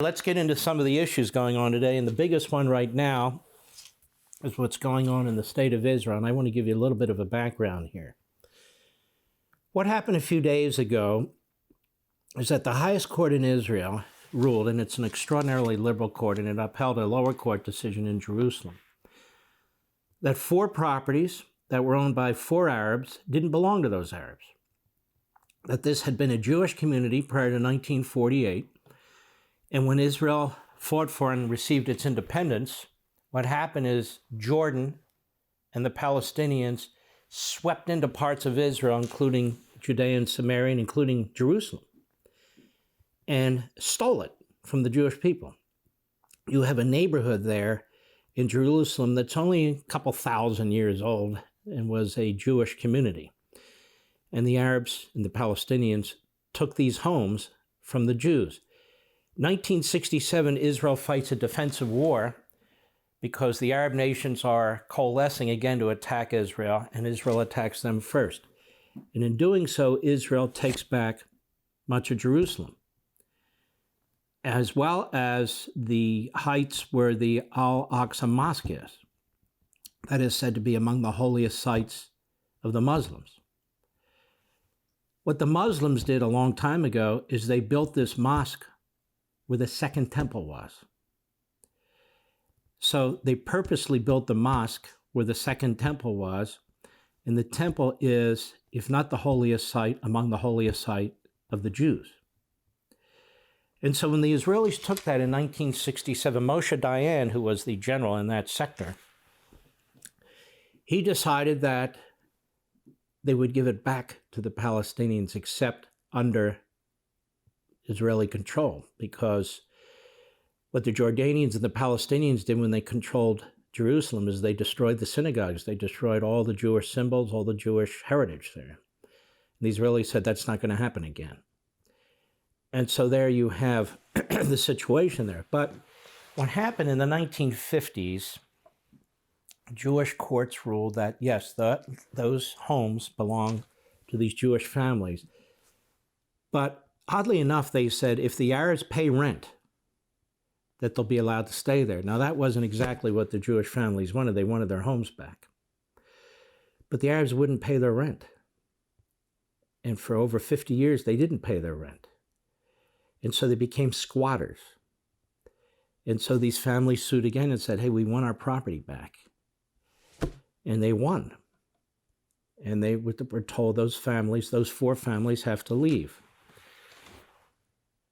Let's get into some of the issues going on today, and the biggest one right now is what's going on in the state of Israel, and I want to give you a little bit of a background here. What happened a few days ago is that the highest court in Israel ruled, and it's an extraordinarily liberal court, and it upheld a lower court decision in Jerusalem, that 4 properties that were owned by 4 Arabs didn't belong to those Arabs, that this had been a Jewish community prior to 1948, and when Israel fought for and received its independence, what happened is Jordan and the Palestinians swept into parts of Israel, including Judea and Samaria, and including Jerusalem, and stole it from the Jewish people. You have a neighborhood there in Jerusalem that's only a couple thousand years old and was a Jewish community. And the Arabs and the Palestinians took these homes from the Jews. 1967, Israel fights a defensive war because the Arab nations are coalescing again to attack Israel, and Israel attacks them first. And in doing so, Israel takes back much of Jerusalem, as well as the heights where the Al-Aqsa Mosque is. That is said to be among the holiest sites of the Muslims. What the Muslims did a long time ago is they built this mosque where the Second Temple was. So they purposely built the mosque where the Second Temple was, and the temple is, if not the holiest site, among the holiest site of the Jews. And so when the Israelis took that in 1967, Moshe Dayan, who was the general in that sector, he decided that they would give it back to the Palestinians, except under Israeli control, because what the Jordanians and the Palestinians did when they controlled Jerusalem is they destroyed the synagogues. They destroyed all the Jewish symbols, all the Jewish heritage there. And the Israelis said that's not going to happen again. And so there you have the situation there. But what happened in the 1950s, Jewish courts ruled that, yes, those homes belong to these Jewish families. But oddly enough, they said if the Arabs pay rent, that they'll be allowed to stay there. Now, that wasn't exactly what the Jewish families wanted. They wanted their homes back. But the Arabs wouldn't pay their rent. And for over 50 years, they didn't pay their rent. And so they became squatters. And so these families sued again and said, hey, we want our property back. And they won. And they were told those 4 families have to leave.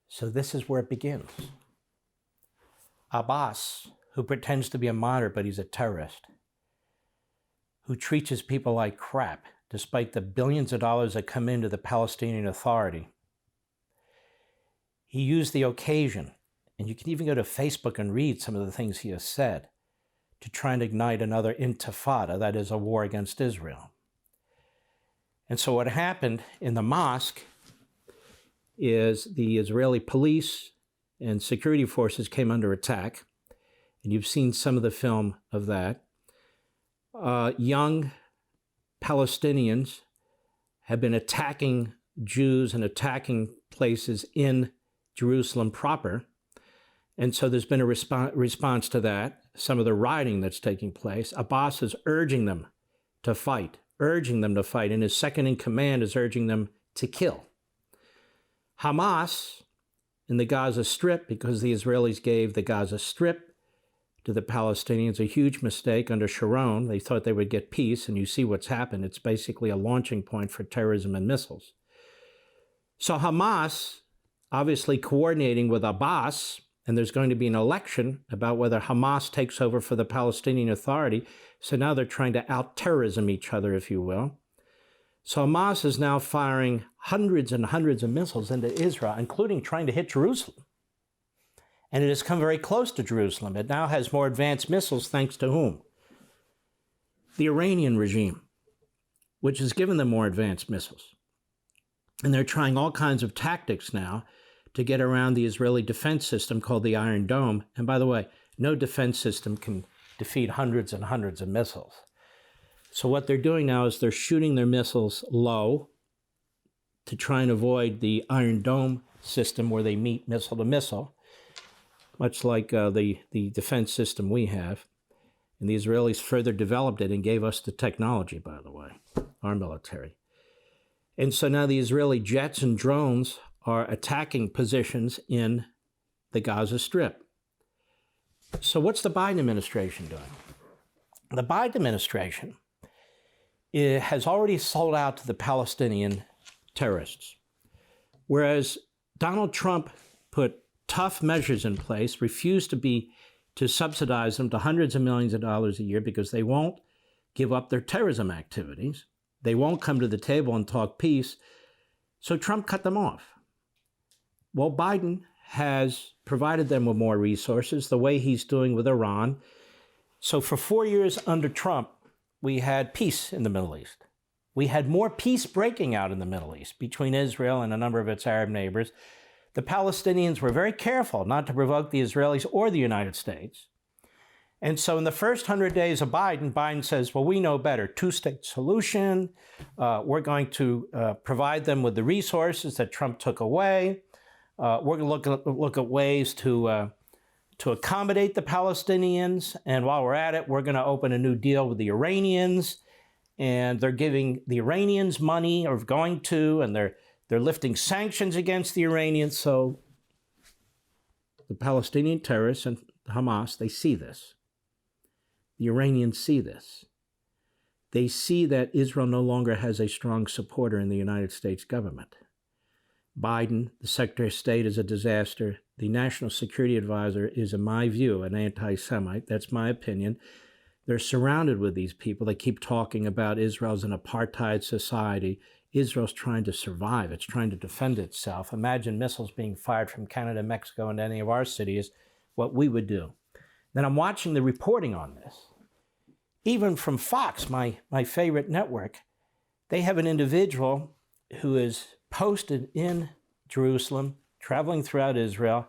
So this is where it begins. Abbas, who pretends to be a martyr, but he's a terrorist, who treats his people like crap, despite the billions of dollars that come into the Palestinian Authority. He used the occasion, and you can even go to Facebook and read some of the things he has said, to try and ignite another intifada, that is, a war against Israel. And so what happened in the mosque is the Israeli police and security forces came under attack, and you've seen some of the film of that. Young Palestinians have been attacking Jews and attacking places in Jerusalem proper, and so there's been a response to that, some of the rioting that's taking place. Abbas is urging them to fight, and his second in command is urging them to kill. Hamas in the Gaza Strip, because the Israelis gave the Gaza Strip to the Palestinians, a huge mistake under Sharon. They thought they would get peace, and you see what's happened. It's basically a launching point for terrorism and missiles. So Hamas, obviously coordinating with Abbas, and there's going to be an election about whether Hamas takes over for the Palestinian Authority. So now they're trying to out-terrorism each other, if you will. So Hamas is now firing hundreds and hundreds of missiles into Israel, including trying to hit Jerusalem. And it has come very close to Jerusalem. It now has more advanced missiles, thanks to whom? The Iranian regime, which has given them more advanced missiles. And they're trying all kinds of tactics now to get around the Israeli defense system called the Iron Dome. And by the way, no defense system can defeat hundreds and hundreds of missiles. So what they're doing now is they're shooting their missiles low to try and avoid the Iron Dome system where they meet missile to missile. much like the defense system we have. And the Israelis further developed it and gave us the technology, by the way, our military. And so now the Israeli jets and drones are attacking positions in the Gaza Strip. So what's the Biden administration doing? The Biden administration has already sold out to the Palestinian terrorists, whereas Donald Trump put tough measures in place, refused to subsidize them to hundreds of millions of dollars a year because they won't give up their terrorism activities. They won't come to the table and talk peace. So Trump cut them off. Well, Biden has provided them with more resources, the way he's doing with Iran. So for 4 years under Trump, we had peace in the Middle East. We had more peace breaking out in the Middle East between Israel and a number of its Arab neighbors. The Palestinians were very careful not to provoke the Israelis or the United States. And so in the first 100 days of Biden says, well, we know better, two-state solution. We're going to provide them with the resources that Trump took away. We're going to look at ways to accommodate the Palestinians. And while we're at it, we're going to open a new deal with the Iranians. And they're giving the Iranians money, or going to, and they're lifting sanctions against the Iranians. So the Palestinian terrorists and Hamas, they see this. The Iranians see this. They see that Israel no longer has a strong supporter in the United States government. Biden, the Secretary of State, is a disaster. The National Security Advisor is, in my view, an anti-Semite. That's my opinion. They're surrounded with these people. They keep talking about Israel's an apartheid society. Israel's trying to survive. It's trying to defend itself. Imagine missiles being fired from Canada, Mexico, into any of our cities, what we would do. Then I'm watching the reporting on this. Even from Fox, my favorite network, they have an individual who is posted in Jerusalem, traveling throughout Israel,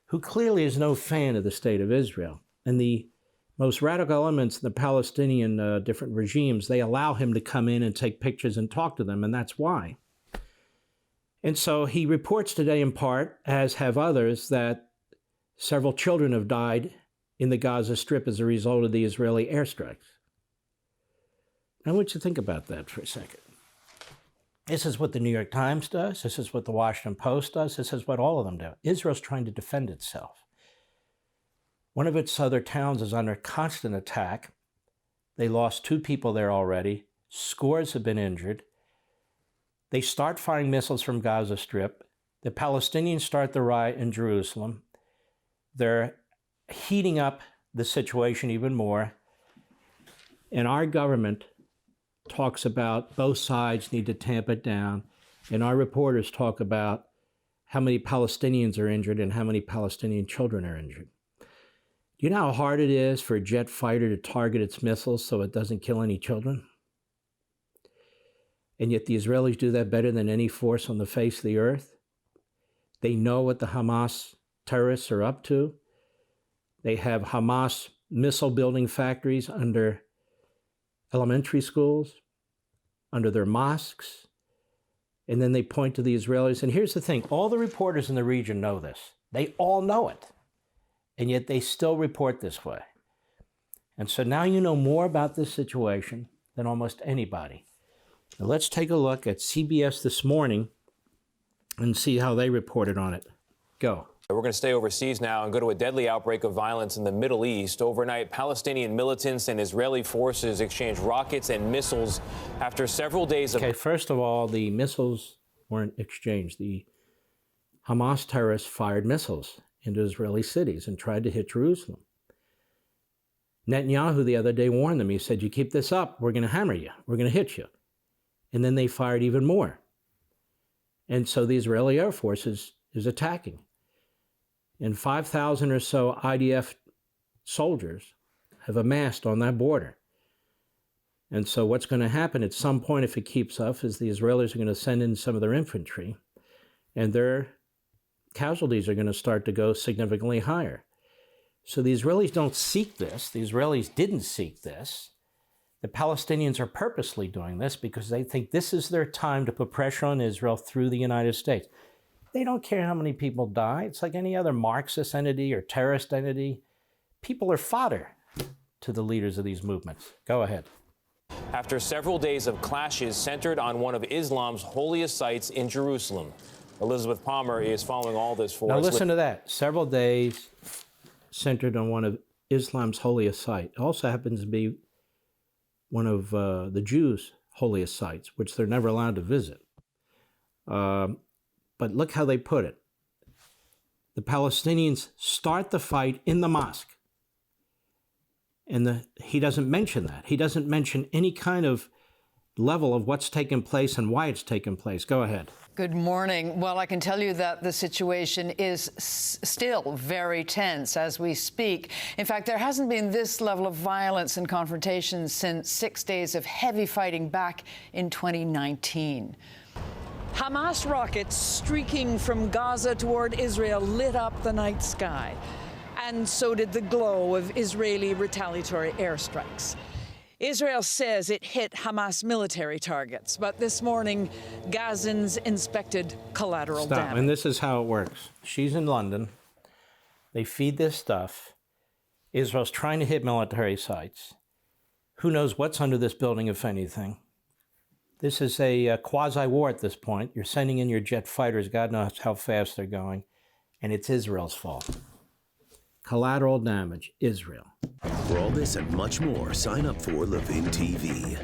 who clearly is no fan of the state of Israel. And the most radical elements in the Palestinian different regimes, they allow him to come in and take pictures and talk to them, and that's why. And so he reports today in part, as have others, that several children have died in the Gaza Strip as a result of the Israeli airstrikes. I want you to think about that for a second. This is what the New York Times does. This is what the Washington Post does. This is what all of them do. Israel's trying to defend itself. One of its other towns is under constant attack. They lost 2 people there already. Scores have been injured. They start firing missiles from Gaza Strip. The Palestinians start the riot in Jerusalem. They're heating up the situation even more. And our government talks about both sides need to tamp it down. And our reporters talk about how many Palestinians are injured and how many Palestinian children are injured. Do you know how hard it is for a jet fighter to target its missiles so it doesn't kill any children? And yet the Israelis do that better than any force on the face of the earth. They know what the Hamas terrorists are up to. They have Hamas missile building factories under elementary schools, under their mosques. And then they point to the Israelis. And here's the thing, all the reporters in the region know this. They all know it. And yet they still report this way. And so now you know more about this situation than almost anybody. Now let's take a look at CBS this morning and see how they reported on it. Go. We're going to stay overseas now and go to a deadly outbreak of violence in the Middle East. Overnight, Palestinian militants and Israeli forces exchanged rockets and missiles after several days of... Okay, first of all, the missiles weren't exchanged. The Hamas terrorists fired missiles into Israeli cities and tried to hit Jerusalem. Netanyahu the other day warned them. He said, you keep this up, we're going to hammer you. We're going to hit you. And then they fired even more. And so the Israeli Air Force is attacking. And 5,000 or so IDF soldiers have amassed on that border. And so what's going to happen at some point, if it keeps up, is the Israelis are going to send in some of their infantry, and their casualties are going to start to go significantly higher. So the Israelis don't seek this. The Israelis didn't seek this. The Palestinians are purposely doing this because they think this is their time to put pressure on Israel through the United States. They don't care how many people die. It's like any other Marxist entity or terrorist entity. People are fodder to the leaders of these movements. Go ahead. After several days of clashes centered on one of Islam's holiest sites in Jerusalem. Elizabeth Palmer is following all this for us. Now listen to that. Several days centered on one of Islam's holiest sites. It also happens to be one of the Jews' holiest sites, which they're never allowed to visit. But look how they put it. The Palestinians start the fight in the mosque. And he doesn't mention that. He doesn't mention any kind of level of what's taken place and why it's taken place. Go ahead. Good morning. Well, I can tell you that the situation is still very tense as we speak. In fact, there hasn't been this level of violence and confrontation since 6 days of heavy fighting back in 2019. Hamas rockets streaking from Gaza toward Israel lit up the night sky. And so did the glow of Israeli retaliatory airstrikes. Israel says it hit Hamas military targets, but this morning, Gazans inspected collateral damage. And this is how it works. She's in London. They feed this stuff. Israel's trying to hit military sites. Who knows what's under this building, if anything? This is a quasi-war at this point. You're sending in your jet fighters. God knows how fast they're going. And it's Israel's fault. Collateral damage, Israel. For all this and much more, sign up for Levin TV.